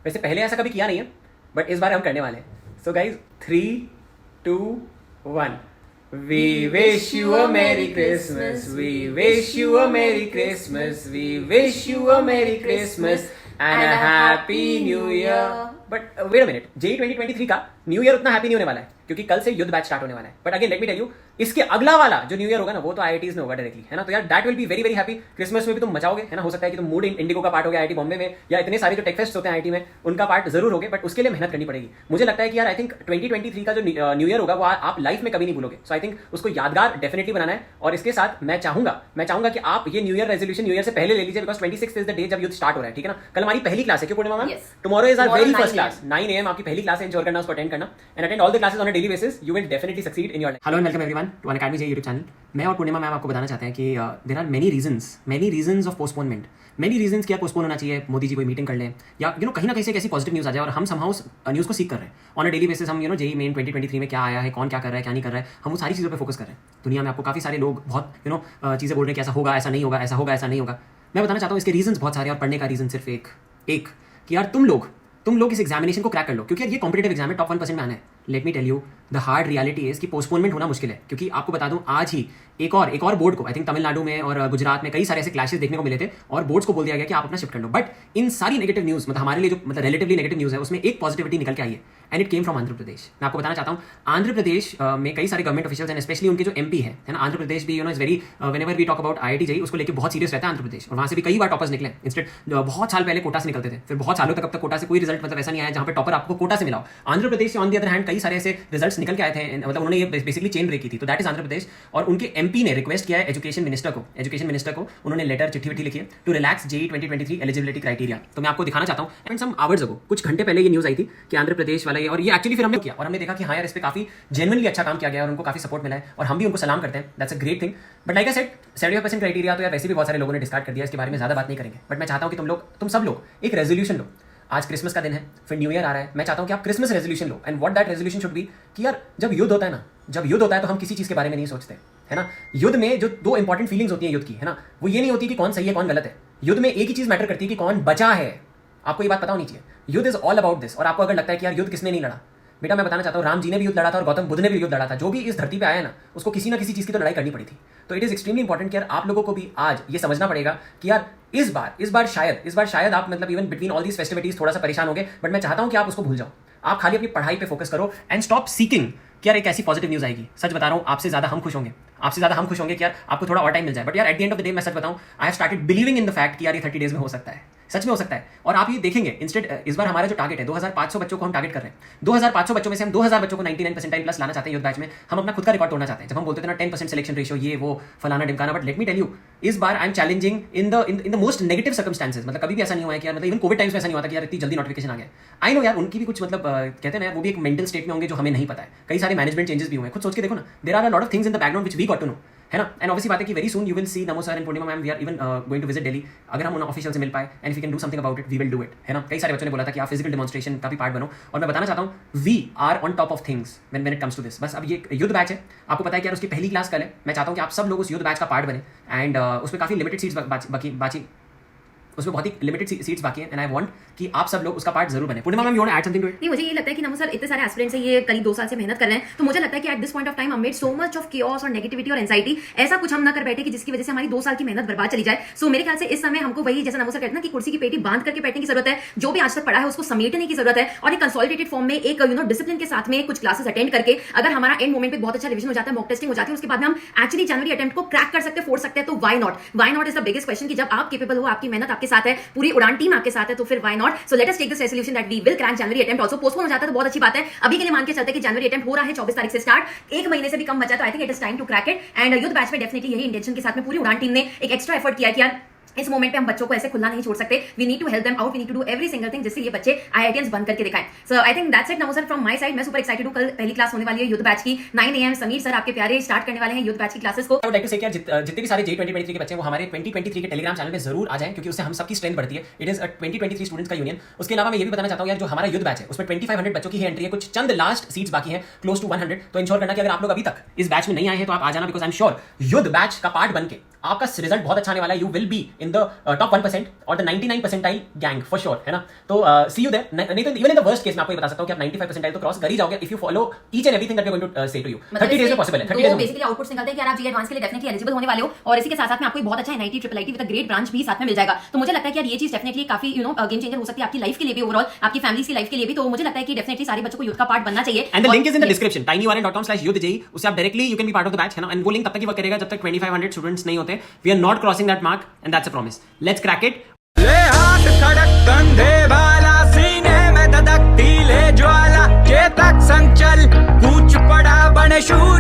वैसे पहले ऐसा कभी किया नहीं है, बट इस बार हम करने वाले हैं। So guys 3, 2, 1। We wish you a Merry Christmas. We wish you a Merry Christmas. We wish you a Merry Christmas and a Happy New Year. But wait a minute, JEE 2023 का new year उतना happy नहीं होने वाला है क्योंकि कल से युद्ध बैच स्टार्ट होने वाला है। But again let me tell you, इसके अगला वाला जो न्यू ईयर होगा ना, वो तो आईआईटीज में होगा डायरेक्टली, है ना। तो यार that will be very very happy. Christmas में भी तुम मचाओगे, है ना। हो सकता है कि तुम मूड इंडिगो का पार्ट हो गया आईआईटी बॉम्बे में, या इतने सारे जो टेक फेस्ट होते हैं आईआईटी में उनका पार्ट जरूर होगे, बट उसके लिए मेहनत करनी पड़ेगी। मुझे लगता है कि यार आई थिंक 2023 का जो न्यू ईयर होगा वो आप लाइफ में कभी नहीं भूलोगे। सो आई थिंक उसको यादगार डेफिनेटली बनाना है। और इसके साथ मैं चाहूंगा कि आप ये new year resolution new year से पहले ले लीजिए, बिकॉज 26 इज द डे जब युद्ध स्टार्ट हो रहा है, ठीक है ना। कल हमारी पहली क्लास है, क्यों Purnima ma'am? Tomorrow is our very first class, 9 AM आपकी पहली क्लास है, एंजॉय करना, उसको अटेंड करना and attend all the classes on a daily basis. You will definitely succeed in your life. Hello and welcome everyone to Unacademy J YouTube channel. मैं और Purnima ma'am आपको बताना चाहते हैं कि there are many reasons of postponement, many reasons क्या postpone होना चाहिए। मोदी जी कोई मीटिंग कर लें, या कहीं ना कहीं से कैसी पॉजिटिव न्यूज़ आ जाए और हम समहाउ न्यूज़ को सीख कर रहे हैं ऑन अ डेली बेसिस। हम जेईई मेन 2023 में क्या आया है, कौन क्या कर रहा है, क्या नहीं कर रहा है, हम वो सारी चीज़ों पर फोकस कर रहे हैं। दुनिया में आपको काफ़ी सारे लोग बहुत चीज़ें बोल रहे हैं कि ऐसा होगा, ऐसा नहीं होगा, ऐसा होगा, ऐसा नहीं होगा। मैं बताना चाहता हूँ इसके रीजंस बहुत सारे, और पढ़ने का रीजन सिर्फ एक कि यार तुम लोग इस एग्जामिनेशन को क्रैक कर लो, क्योंकि यार ये कॉम्पिटेटिव एग्जाम है, टॉप 1% में आना है। Let me tell you the hard reality is कि पोस्टपोनमेंट होना मुश्किल है, क्योंकि आपको बता दूं आज ही एक और बोर्ड को, आई थिंक तमिलनाडु में और गुजरात में कई सारे ऐसे क्लैशेस देखने को मिले थे और बोर्ड्स को बोल दिया गया कि आप अपना शिफ्ट कर लो। बट इन सारी नेगेटिव न्यूज़, मतलब हमारे लिए जो रिलेटिवली नेगेटिव न्यूज़ है, उसमें एक पॉजिटिविटी निकल के आई है and it came from Andhra Pradesh. मैं आपको बताना चाहता हूँ आंध्र प्रदेश में कई सारे गवर्नमेंट ऑफिशियल्स एंड स्पेशली उनके जो एमपी है ना, आंध्र प्रदेश भी is very whenever we talk about IIT JEE उसको लेकर बहुत सीरियस रहता है आंध्र प्रदेश, और वहाँ से भी कई बार टॉपर्स निकले। इंस्टेड बहुत साल पहले कोटा से निकलते थे, फिर बहुत सालों तक अब तक कोटा से कोई रिजल्ट ऐसा नहीं आया जहाँ पे टॉपर आपको कोटा से मिला हो। आंध्र प्रदेश से ऑन दी अदर हैंड कई सारे ऐसे रिजल्ट्स निकल के आए थे, मतलब उन्होंने ये बेसिकली चेन ब्रेक की थी। तो दैट इज आंध्र प्रदेश, और उनके एमपी ने रिक्वेस्ट किया है एजुकेशन मिनिस्टर को उन्होंने लेटर चिट्ठी लिखी है to relax JEE 2023 eligibility criteria. तो मैं आपको दिखाना चाहता हूँ सम आवर्स अगो, कुछ घंटे पहले ये न्यूज़ आई थी कि आंध्र प्रदेश वाला ये, और ये एक्चुअली फिर हमने किया और हमने देखा कि हाँ यार इस पे काफी जेन्युइनली अच्छा काम किया गया और उनको काफी सपोर्ट मिला है, और हम भी उनको सलाम करते हैं। That's a great thing. But like I said 75% criteria तो यार वैसे भी बहुत सारे लोगों ने डिस्कार्ड कर दिया, इसके बारे में ज्यादा बात नहीं करेंगे। बट मैं चाहता हूँ कि तुम सब लोग एक रेजोल्यूशन लो। आज क्रिसमस का दिन है, फिर न्यू ईयर आ रहा है, मैं चाहता हूँ कि आप Christmas resolution low, and what that resolution should be कि यार जब युद्ध होता है तो हम किसी चीज़ के बारे में नहीं सोचते, है ना। युद्ध में जो 2 इंपॉर्टेंट फीलिंग्स होती हैं युद्ध की, है ना, वो ये नहीं होती कि कौन सही है कौन गलत है। युद्ध में एक ही चीज़ मैटर करती है कि कौन बचा है। आपको ये बात पता होनी चाहिए। युद्ध इज ऑल अबाउट दिस। और आपको अगर लगता है कि यार युद्ध किसने नहीं लड़ा, बेटा मैं बताना चाहता हूँ राम जी ने भी युद्ध लड़ा था और गौतम बुद्ध ने भी युद्ध लड़ा था। जो भी इस धरती पे आया ना, उसको किसी ना किसी चीज़ की तो लड़ाई करनी पड़ी थी। तो इट इज एक्सट्रीमली इंपॉर्टेंट कि यार आप लोगों को भी आज ये समझना पड़ेगा कि यार इस बार शायद आप मतलब even between all these festivities थोड़ा सा परेशान हो गए, बट मैं चाहता हूँ कि आप उसको भूल जाओ। आप खाली अपनी पढ़ाई पे फोकस करो एंड स्टॉप सीकिंग कि यार एक ऐसी पॉजिटिव न्यूज़ आएगी। सच बता रहा हूँ, आपसे ज़्यादा हम खुश होंगे कि यार आपको थोड़ा और टाइम मिल जाए। बट यार at the end of the day मैं सच बताऊँ, I have started believing in the fact कि यार ये 30 डेज में हो सकता है, सच में हो सकता है। और आप ये देखेंगे इंस्टेड इस बार हमारा जो टारगेट है 2500 बच्चों को हम टारगेट कर रहे हैं। 2500 बच्चों में से हम 2000 बच्चों को 99 परसेंटाइल प्लस लाना चाहते हैं युद्ध बैच में। हम अपना खुद का रिकॉर्ड तोड़ना चाहते हैं। जब हम बोलते थे ना 10% सिलेक्शन रेशियो, ये वो फलाना डिमकाना, but let me tell you इस बार I am challenging in the most negative circumstances. मतलब कभी भी ऐसा नहीं हुआ है कि यार, मतलब इवन कोविड टाइम्स में ऐसा नहीं हुआ था कि यार इतनी जल्दी नोटिफिकेशन आ गया। आई नो यार उनकी भी कुछ मतलब कहते हैं ना यार, वो भी एक मेंटल स्टेट में होंगे जो हमें नहीं पता है। कई सारे मैनेजमेंट चेंजेस भी हुए हैं, खुद सोच के देखो ना, there are a lot of things in the background which we got to know, है ना। एंड ऑब्वियसली बात है कि very soon you will see Namo sir and Purnima ma'am, we are even going to visit Delhi. अगर हम उन ऑफिशियल से मिल पाए and if we can do something about it, we will do it, है ना। कई सारे बच्चों ने बोला था कि आप फिजिकल डेमोन्स्ट्रेशन का भी पार्ट बनो, और मैं बताना चाहता हूँ we are on top of things when it comes to this. बस अब ये युद्ध बैच है, आपको पता है कि यार उसकी पहली क्लास कल है। मैं चाहता हूँ कि आप सब लोग उस युद्ध बैच का पार्ट बने एंड उसमें काफी लिमिटेड सीट्स उसमें बहुत ही लिमिटेड सीट्स बाकी हैं, एंड आई वांट कि आप सब लोग उसका पार्ट जरूर बने। Purnima ma'am, you want to add something to it? नहीं, मुझे ये लगता है कि नमो सर इतने सारे एस्पिरेंट्स हैं, ये करीब 2 साल से मेहनत कर रहे हैं, तो मुझे लगता है कि at this point of time amid so much of chaos और नेगेटिविटी और एंजाइटी, ऐसा कुछ हम ना कर बैठे कि जिसकी वजह से हमारी 2 साल की मेहनत बर्बाद चली जाए। सो मेरे ख्याल से इस समय हमको वही, जैसा नमो सर कहते हैं ना, कि कुर्सी की पेटी बांध करके बैठने की जरूरत है। जो भी आज तक पढ़ा है उसको समेटने की जरूरत है, और एक कंसोलिडेटेड फॉर्म में एक डिसिप्लिन के साथ में कुछ क्लासेस अटेंड करके अगर हमारा एंड मोमेंट पे बहुत अच्छा रिविजन हो जाता है, मॉक टेस्टिंग हो जाती है, उसके बाद हम एक्चुअली जनवरी अटेम्प्ट को क्रैक कर सकते हैं, फोड़ सकते हैं। तो why not is the biggest question कि जब आप केपेबल हो, आपकी मेहनत आपके साथ है, पूरी उड़ान टीम आपके साथ है, तो फिर why not. So let us take this resolution that we will crack January attempt. Also postpone हो जाता है तो बहुत अच्छी बात है। अभी के लिए मान के चलते हैं कि जनवरी अटेम्प्ट हो रहा है 24 तारीख से स्टार्ट, 1 महीने से भी कम बचा, तो I think it is time to crack it. And Yuddh batch में डेफिनेटली यही इंटेंशन के साथ में पूरी उड़ान टीम ने एक एक्स्ट्रा एफर्ट किया कि यार इस मोमेंट पे हम बच्चों को ऐसे खुला नहीं छोड़ सकते, we need to help them out, we need to do every single thing जिससे ये बच्चे आईआईटीएंस बन करके दिखाएं। So I think that's it Namo sir from my side. मैं सुपर एक्साइटेड हूं, कल पहली क्लास होने वाली है युद्ध बैच की 9 AM। समीर सर आपके प्यारे स्टार्ट करने वाले हैं युद्ध बैच की क्लासेस को। आई वुड लाइक टू से कि जितने भी सारे जेईई 2023 के बच्चे हैं वो हमारे 2023 के टेलीग्राम चैनल पे जरूर आ जाएं, क्योंकि उससे हम सबकी स्ट्रेंथ बढ़ती है। इट इज 2023 स्टूडेंट्स का यूनियन। उसके अलावा मैं ये भी बताना चाहता हूं यार, जो हमारा युद्ध बैच है उसमें 2500 बच्चों की एंट्री है, कुछ चंद लास्ट सीट्स बाकी हैं, क्लोज टू 100। तो इंश्योर करना कि अगर आप लोग अभी तक इस बैच में नहीं आए हैं तो आप आ जाना, बिकॉज आई एम श्योर युद्ध बैच का पार्ट बन के आपका रिजल्ट बहुत अच्छा आने वाला है। You will be in the top 1% और the 99 percentile gang for sure, है ना? तो सी यू देयर। नहीं तो even in the worst case मैं आपको ये बता सकता हूं कि आप 95 percentile तो क्रॉस कर ही जाओगे if you follow each and everything that we are going to say to you. 30 days में पॉसिबल है। 30 डेज में बेसिकली आउटपुट्स निकलते हैं कि यार आप जी एडवांस के लिए डेफिनेटली एलिजिबल होने वाले हो, और इसी के साथ साथ में आपको एक बहुत अच्छा NIT triple IT with a great branch भी साथ में मिल जाएगा। तो मुझे लगता है कि यार ये चीज डेफिनेटली काफी गेम चेंजर हो सकती है आपकी लाइफ के लिए भी, ओवरऑल आपकी फैमिली की लाइफ के लिए भी। तो मुझे लगता है कि डेफिनेटली सारे बच्चों को यूथ का पार्ट बनना चाहिए। And the link is in the description, tinyurl.com/youthji। उससे आप directly you can be part of the batch, है ना? एंड वो लिंक तब तक ही वर्क करेगा जब तक 2500 स्टूडेंट्स नहीं होते। We are not crossing that mark and that's a promise. Let's crack it. ले हाथ खड़क कंधे वाला, सीने में धधकती ले ज्वाला, चेतक संचल कूच पड़ा बने शूर